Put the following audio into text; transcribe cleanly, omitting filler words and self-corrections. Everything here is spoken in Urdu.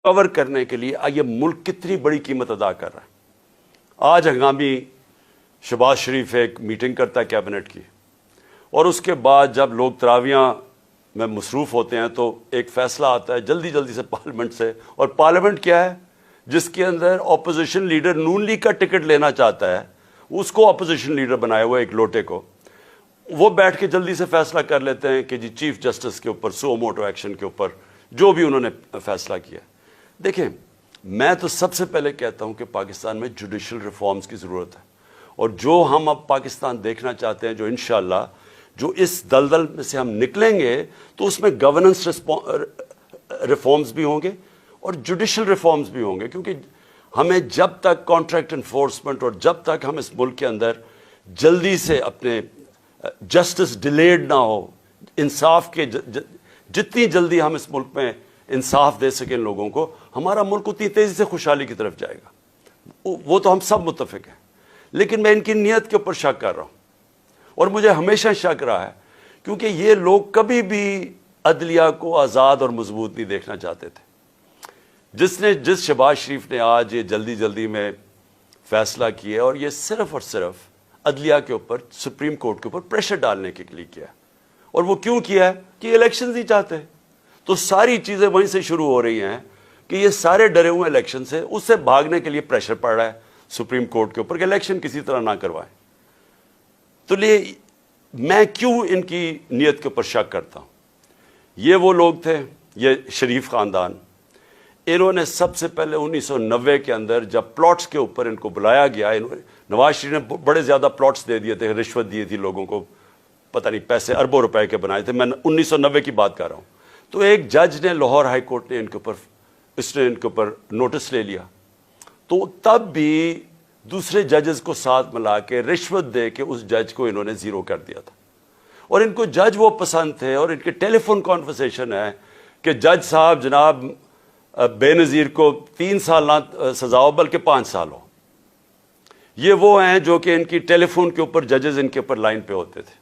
کور کرنے کے لیے یہ ملک کتنی بڑی قیمت ادا کر رہا ہے۔ آج ہنگامی شہباز شریف ایک میٹنگ کرتا ہے کیبنٹ کی، اور اس کے بعد جب لوگ تراویحاں میں مصروف ہوتے ہیں تو ایک فیصلہ آتا ہے جلدی جلدی سے پارلیمنٹ سے، اور پارلیمنٹ کیا ہے جس کے اندر اپوزیشن لیڈر نون لیگ کا ٹکٹ لینا چاہتا ہے، اس کو اپوزیشن لیڈر بنایا ہوا ایک لوٹے کو، وہ بیٹھ کے جلدی سے فیصلہ کر لیتے ہیں کہ جی چیف جسٹس کے اوپر سو موٹو ایکشن کے اوپر جو بھی انہوں نے فیصلہ کیا۔ دیکھیں، میں تو سب سے پہلے کہتا ہوں کہ پاکستان میں جوڈیشل ریفارمز کی ضرورت ہے، اور جو ہم اب پاکستان دیکھنا چاہتے ہیں، جو انشاءاللہ جو اس دلدل میں سے ہم نکلیں گے تو اس میں گورننس ریفارمز بھی ہوں گے اور جوڈیشل ریفارمز بھی ہوں گے، کیونکہ ہمیں جب تک کانٹریکٹ انفورسمنٹ اور جب تک ہم اس ملک کے اندر جلدی سے اپنے جسٹس ڈیلیڈ نہ ہو، انصاف کے جتنی جلدی ہم اس ملک میں انصاف دے سکیں لوگوں کو، ہمارا ملک اتنی تیزی سے خوشحالی کی طرف جائے گا۔ وہ تو ہم سب متفق ہیں، لیکن میں ان کی نیت کے اوپر شک کر رہا ہوں، اور مجھے ہمیشہ شک رہا ہے، کیونکہ یہ لوگ کبھی بھی عدلیہ کو آزاد اور مضبوط نہیں دیکھنا چاہتے تھے۔ جس شہباز شریف نے آج یہ جلدی جلدی میں فیصلہ کیا، اور یہ صرف اور صرف عدلیہ کے اوپر، سپریم کورٹ کے اوپر پریشر ڈالنے کے لیے کیا، اور وہ کیوں کیا ہے کہ الیکشنز نہیں چاہتے، تو ساری چیزیں وہیں سے شروع ہو رہی ہیں کہ یہ سارے ڈرے ہوئے الیکشن سے، اس سے بھاگنے کے لیے پریشر پڑ رہا ہے سپریم کورٹ کے اوپر کہ الیکشن کسی طرح نہ کروائیں۔ تو میں کیوں ان کی نیت کے اوپر شک کرتا ہوں؟ یہ وہ لوگ تھے، یہ شریف خاندان، انہوں نے سب سے پہلے 1990 کے اندر جب پلاٹس کے اوپر ان کو بلایا گیا، نواز شریف نے بڑے زیادہ پلاٹس دے دیے تھے، رشوت دی تھی لوگوں کو، پتہ نہیں پیسے اربوں روپے کے بنائے تھے، میں 1990 کی بات کر رہا ہوں۔ تو ایک جج نے لاہور ہائی کورٹ نے ان کے اوپر نوٹس لے لیا، تو تب بھی دوسرے ججز کو ساتھ ملا کے رشوت دے کے اس جج کو انہوں نے زیرو کر دیا تھا، اور ان کو جج وہ پسند تھے، اور ان کے ٹیلی فون کانورسیشن ہے کہ جج صاحب جناب بے نظیر کو 3 سال نہ سزا ہو بلکہ 5 سال ہو۔ یہ وہ ہیں جو کہ ان کی ٹیلی فون کے اوپر ججز ان کے اوپر لائن پہ ہوتے تھے۔